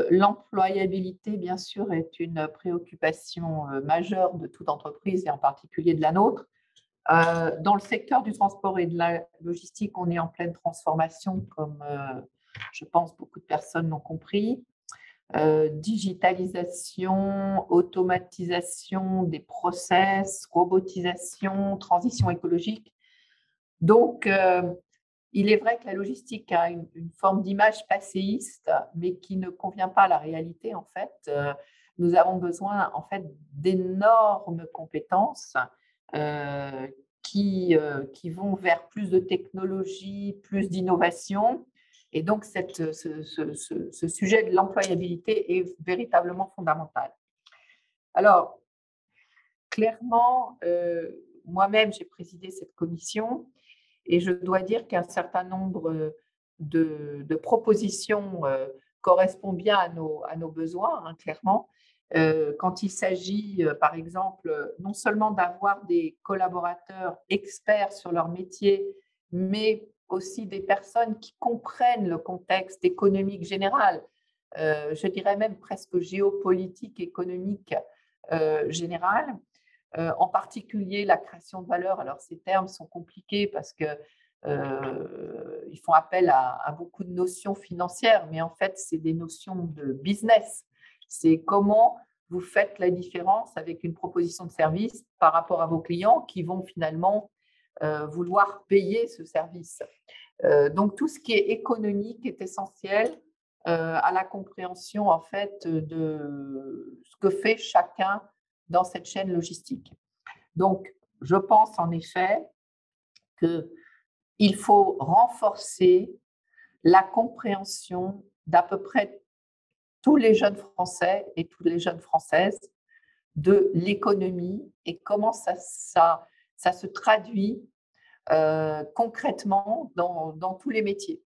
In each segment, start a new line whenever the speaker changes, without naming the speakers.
L'employabilité, bien sûr, est une préoccupation majeure de toute entreprise et en particulier de la nôtre. Dans le secteur du transport et de la logistique, on est en pleine transformation, comme je pense beaucoup de personnes l'ont compris. Digitalisation, automatisation des process, robotisation, transition écologique. Donc, il est vrai que la logistique a une forme d'image passéiste, mais qui ne convient pas à la réalité. En fait, nous avons besoin d'énormes compétences qui vont vers plus de technologie, plus d'innovation. Et donc, ce sujet de l'employabilité est véritablement fondamental. Alors, clairement, moi-même, j'ai présidé cette commission et je dois dire qu'un certain nombre de propositions correspondent bien à nos besoins, hein, clairement. Quand il s'agit, par exemple, non seulement d'avoir des collaborateurs experts sur leur métier, mais aussi des personnes qui comprennent le contexte économique général, je dirais même presque géopolitique, économique général. En particulier la création de valeur. Alors, ces termes sont compliqués parce qu'ils font appel à beaucoup de notions financières, mais en fait, c'est des notions de business. C'est comment vous faites la différence avec une proposition de service par rapport à vos clients qui vont finalement vouloir payer ce service. Donc, tout ce qui est économique est essentiel à la compréhension en fait de ce que fait chacun dans cette chaîne logistique. Donc, je pense en effet qu'il faut renforcer la compréhension d'à peu près tous les jeunes Français et toutes les jeunes Françaises de l'économie et comment ça se traduit concrètement dans tous les métiers.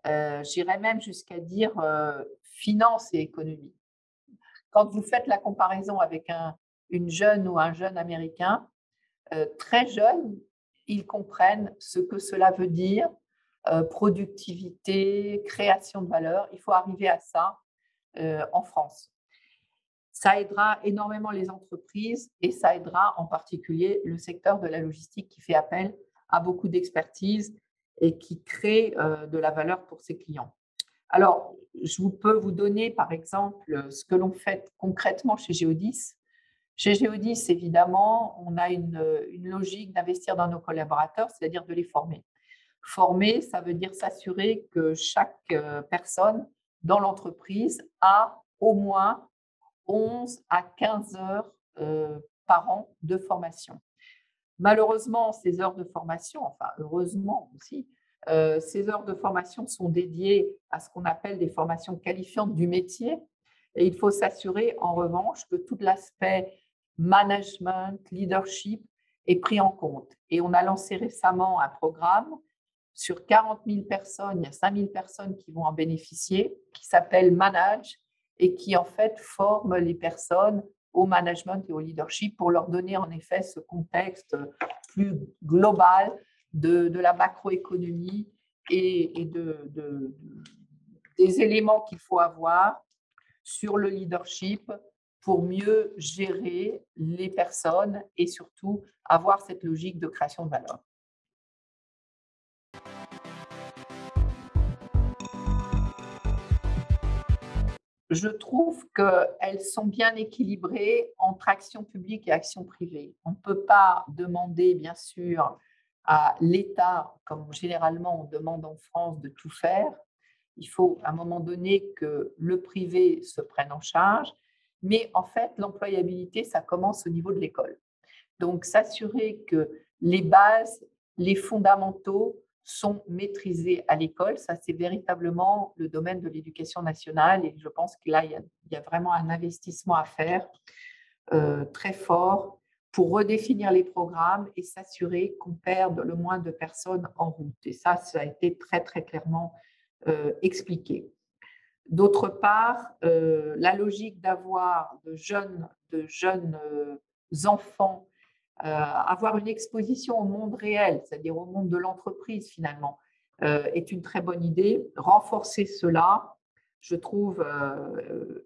J'irais même jusqu'à dire finance et économie. Quand vous faites la comparaison avec une jeune ou un jeune américain, très jeunes, ils comprennent ce que cela veut dire, productivité, création de valeur. Il faut arriver à ça en France. Ça aidera énormément les entreprises et ça aidera en particulier le secteur de la logistique qui fait appel à beaucoup d'expertise et qui crée de la valeur pour ses clients. Alors, je peux vous donner, par exemple, ce que l'on fait concrètement chez Géodis. Chez Géodis, évidemment, on a une logique d'investir dans nos collaborateurs, c'est-à-dire de les former. Former, ça veut dire s'assurer que chaque personne dans l'entreprise a au moins 11 à 15 heures par an de formation. Malheureusement, ces heures de formation, enfin heureusement aussi, ces heures de formation sont dédiées à ce qu'on appelle des formations qualifiantes du métier. Et il faut s'assurer, en revanche, que tout l'aspect management, leadership est pris en compte. Et on a lancé récemment un programme sur 40 000 personnes, il y a 5 000 personnes qui vont en bénéficier, qui s'appelle Manage et qui en fait forme les personnes au management et au leadership pour leur donner en effet ce contexte plus global de la macroéconomie et des éléments qu'il faut avoir sur le leadership pour mieux gérer les personnes et surtout avoir cette logique de création de valeur. Je trouve qu'elles sont bien équilibrées entre action publique et action privée. On ne peut pas demander, bien sûr, à l'État, comme généralement on demande en France, de tout faire. Il faut à un moment donné que le privé se prenne en charge. Mais en fait, l'employabilité, ça commence au niveau de l'école. Donc, s'assurer que les bases, les fondamentaux sont maîtrisés à l'école. Ça, c'est véritablement le domaine de l'éducation nationale et je pense que là, il y a vraiment un investissement à faire très fort pour redéfinir les programmes et s'assurer qu'on perde le moins de personnes en route. Et ça a été très, très clairement expliqué. D'autre part, la logique d'avoir de jeunes enfants avoir une exposition au monde réel, c'est-à-dire au monde de l'entreprise finalement, est une très bonne idée. Renforcer cela je trouve,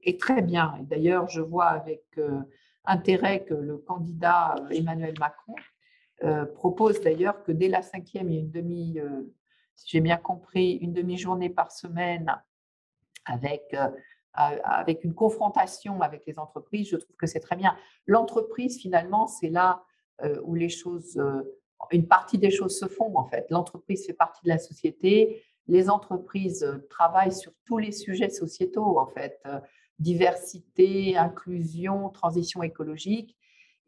est très bien. Et d'ailleurs, je vois avec intérêt que le candidat Emmanuel Macron propose d'ailleurs que dès la 5e, il y ait une si j'ai bien compris, une demi-journée par semaine avec, avec une confrontation avec les entreprises. Je trouve que c'est très bien. L'entreprise, finalement, c'est là où les choses, une partie des choses se font, en fait. L'entreprise fait partie de la société. Les entreprises travaillent sur tous les sujets sociétaux, en fait. Diversité, inclusion, transition écologique.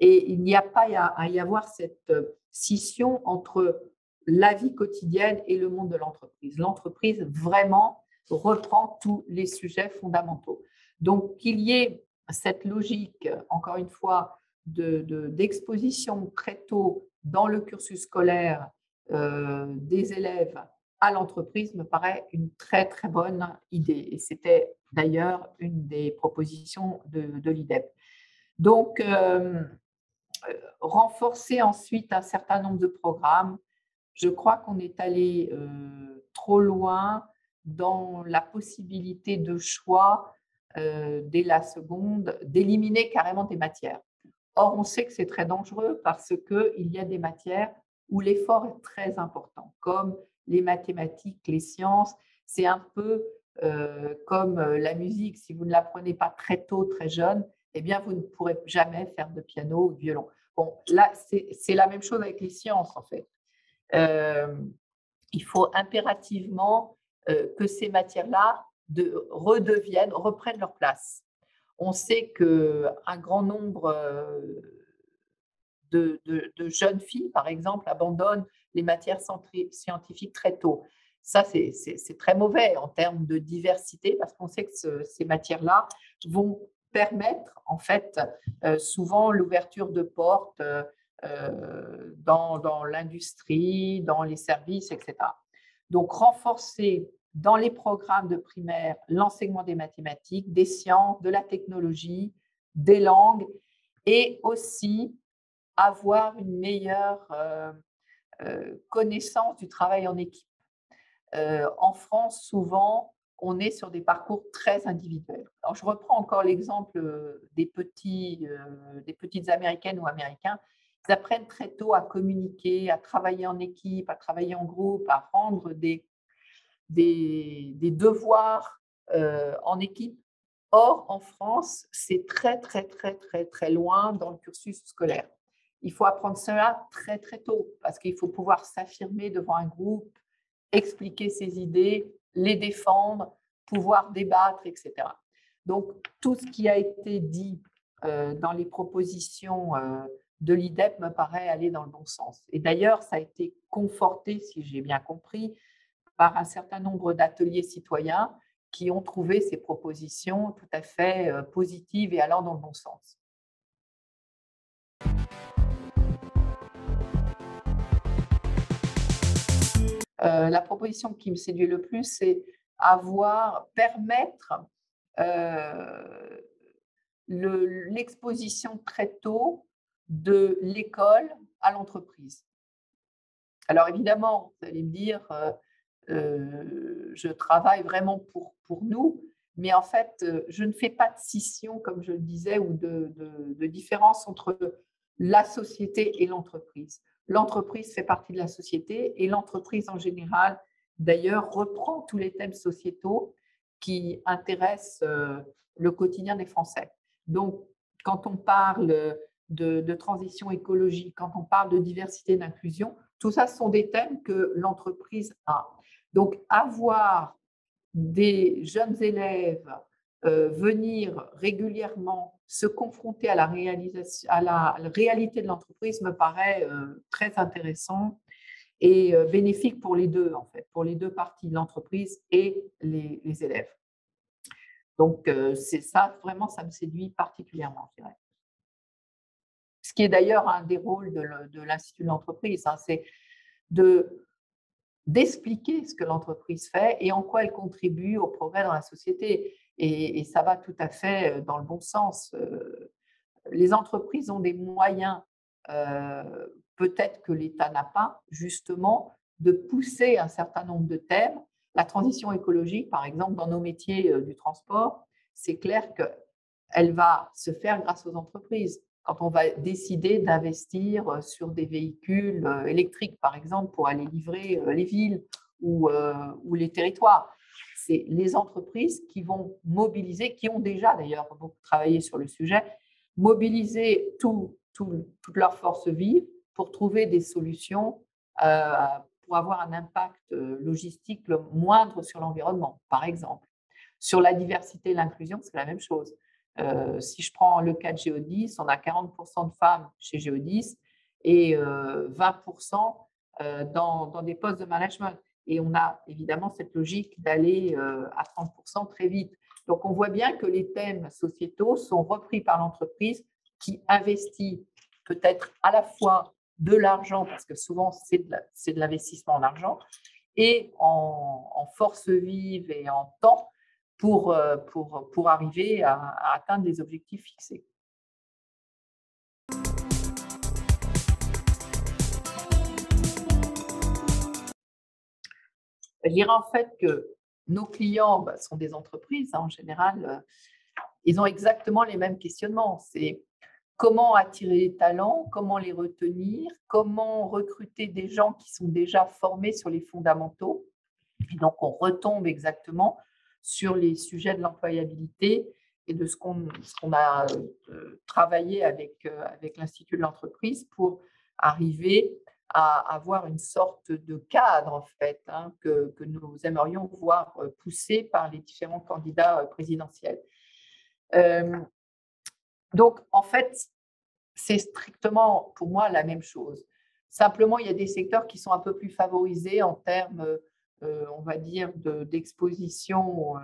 Et il n'y a pas à y avoir cette scission entre la vie quotidienne et le monde de l'entreprise. L'entreprise, vraiment, reprend tous les sujets fondamentaux. Donc, qu'il y ait cette logique, encore une fois, d'exposition très tôt dans le cursus scolaire des élèves à l'entreprise me paraît une très, très bonne idée. Et c'était d'ailleurs une des propositions de l'IDEP. Donc, renforcer ensuite un certain nombre de programmes. Je crois qu'on est allé trop loin dans la possibilité de choix dès la seconde, d'éliminer carrément des matières. Or, on sait que c'est très dangereux parce qu'il y a des matières où l'effort est très important, comme les mathématiques, les sciences. C'est un peu comme la musique. Si vous ne l'apprenez pas très tôt, très jeune, eh bien, vous ne pourrez jamais faire de piano ou de violon. Bon, là, c'est la même chose avec les sciences, en fait. Il faut impérativement que ces matières-là reprennent leur place. On sait qu'un grand nombre de jeunes filles, par exemple, abandonnent les matières scientifiques très tôt. Ça, c'est très mauvais en termes de diversité parce qu'on sait que ces matières-là vont permettre, en fait, souvent l'ouverture de portes dans l'industrie, dans les services, etc. Donc, renforcer dans les programmes de primaire l'enseignement des mathématiques, des sciences, de la technologie, des langues et aussi avoir une meilleure connaissance du travail en équipe. En France, souvent, on est sur des parcours très individuels. Alors, je reprends encore l'exemple des petites Américaines ou Américains. Ils apprennent très tôt à communiquer, à travailler en équipe, à travailler en groupe, à rendre des devoirs en équipe. Or, en France, c'est très, très, très, très, très loin dans le cursus scolaire. Il faut apprendre cela très, très tôt parce qu'il faut pouvoir s'affirmer devant un groupe, expliquer ses idées, les défendre, pouvoir débattre, etc. Donc, tout ce qui a été dit dans les propositions de l'IDEP me paraît aller dans le bon sens. Et d'ailleurs, ça a été conforté, si j'ai bien compris, par un certain nombre d'ateliers citoyens qui ont trouvé ces propositions tout à fait positives et allant dans le bon sens. La proposition qui me séduit le plus, c'est permettre l'exposition très tôt de l'école à l'entreprise. Alors évidemment, vous allez me dire, je travaille vraiment pour nous, mais en fait, je ne fais pas de scission, comme je le disais, ou de différence entre la société et l'entreprise. L'entreprise fait partie de la société et l'entreprise en général, d'ailleurs, reprend tous les thèmes sociétaux qui intéressent le quotidien des Français. Donc, quand on parle de transition écologique, quand on parle de diversité et d'inclusion, tout ça, ce sont des thèmes que l'entreprise a. Donc, avoir des jeunes élèves venir régulièrement se confronter à la réalité de l'entreprise me paraît très intéressant et bénéfique pour les deux, en fait, pour les deux parties, l'entreprise et les élèves. Donc, c'est ça, vraiment, ça me séduit particulièrement, je dirais. Ce qui est d'ailleurs un des rôles de l'Institut de l'entreprise, hein, c'est d'expliquer ce que l'entreprise fait et en quoi elle contribue au progrès dans la société. Et ça va tout à fait dans le bon sens. Les entreprises ont des moyens, peut-être que l'État n'a pas, justement, de pousser un certain nombre de thèmes. La transition écologique, par exemple, dans nos métiers du transport, c'est clair qu'elle va se faire grâce aux entreprises. Quand on va décider d'investir sur des véhicules électriques, par exemple, pour aller livrer les villes ou les territoires, c'est les entreprises qui vont mobiliser, qui ont déjà d'ailleurs beaucoup travaillé sur le sujet, mobiliser toute leur force vive pour trouver des solutions pour avoir un impact logistique le moindre sur l'environnement, par exemple. Sur la diversité et l'inclusion, c'est la même chose. Si je prends le cas de Géodis, on a 40% de femmes chez Géodis et 20% dans des postes de management. Et on a évidemment cette logique d'aller à 30% très vite. Donc, on voit bien que les thèmes sociétaux sont repris par l'entreprise qui investit peut-être à la fois de l'argent, parce que souvent c'est de l'investissement en argent, et en force vive et en temps pour arriver à atteindre les objectifs fixés. Je dirais en fait que nos clients sont des entreprises en général, ils ont exactement les mêmes questionnements. C'est comment attirer les talents, comment les retenir, comment recruter des gens qui sont déjà formés sur les fondamentaux. Et donc, on retombe exactement sur les sujets de l'employabilité et de ce qu'on a travaillé avec l'Institut de l'entreprise pour arriver à avoir une sorte de cadre, en fait, que nous aimerions voir poussé par les différents candidats présidentiels. Donc, en fait, c'est strictement pour moi la même chose. Simplement, il y a des secteurs qui sont un peu plus favorisés en termes, on va dire, d'exposition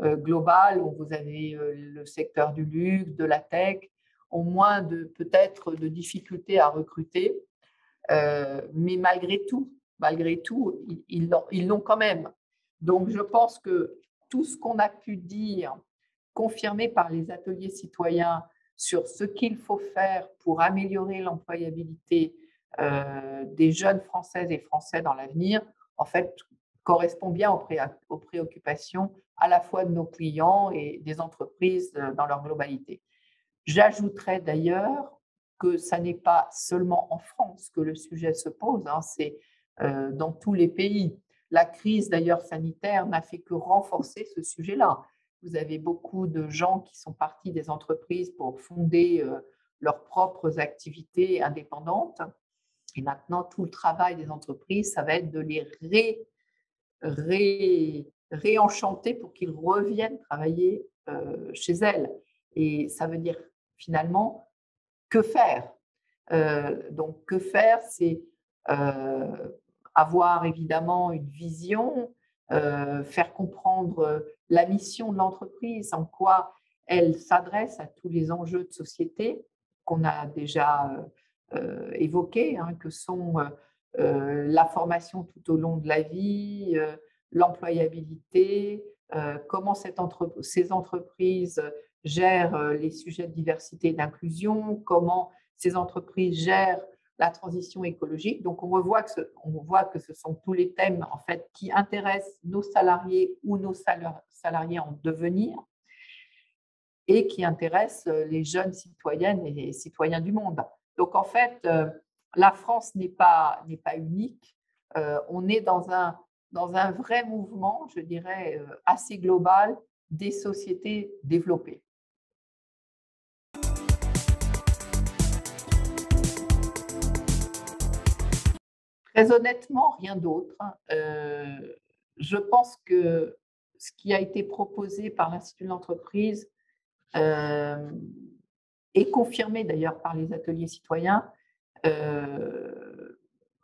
globale, où vous avez le secteur du luxe, de la tech, ont moins peut-être de difficultés à recruter, mais malgré tout, ils l'ont quand même. Donc, je pense que tout ce qu'on a pu dire, confirmé par les ateliers citoyens, sur ce qu'il faut faire pour améliorer l'employabilité des jeunes Françaises et Français dans l'avenir, en fait, correspond bien aux préoccupations à la fois de nos clients et des entreprises dans leur globalité. J'ajouterais d'ailleurs que ça n'est pas seulement en France que le sujet se pose, c'est dans tous les pays. La crise d'ailleurs sanitaire n'a fait que renforcer ce sujet-là. Vous avez beaucoup de gens qui sont partis des entreprises pour fonder leurs propres activités indépendantes. Et maintenant, tout le travail des entreprises, ça va être de les réenchanter pour qu'ils reviennent travailler chez elles. Et ça veut dire finalement, que faire? Donc, que faire, c'est avoir évidemment une vision, faire comprendre la mission de l'entreprise, en quoi elle s'adresse à tous les enjeux de société qu'on a déjà évoqués, que sont la formation tout au long de la vie, l'employabilité, comment ces entreprises gèrent les sujets de diversité et d'inclusion, comment ces entreprises gèrent la transition écologique. Donc, on voit que ce sont tous les thèmes en fait, qui intéressent nos salariés ou nos salariés en devenir et qui intéressent les jeunes citoyennes et citoyens du monde. Donc, en fait, la France n'est pas unique. On est dans un vrai mouvement, je dirais, assez global des sociétés développées. Très honnêtement, rien d'autre. Je pense que ce qui a été proposé par l'Institut de l'entreprise et confirmé d'ailleurs par les ateliers citoyens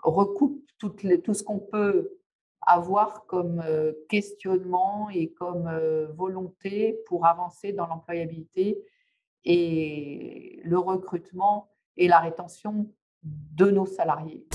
recoupe tout ce qu'on peut avoir comme questionnement et comme volonté pour avancer dans l'employabilité et le recrutement et la rétention de nos salariés.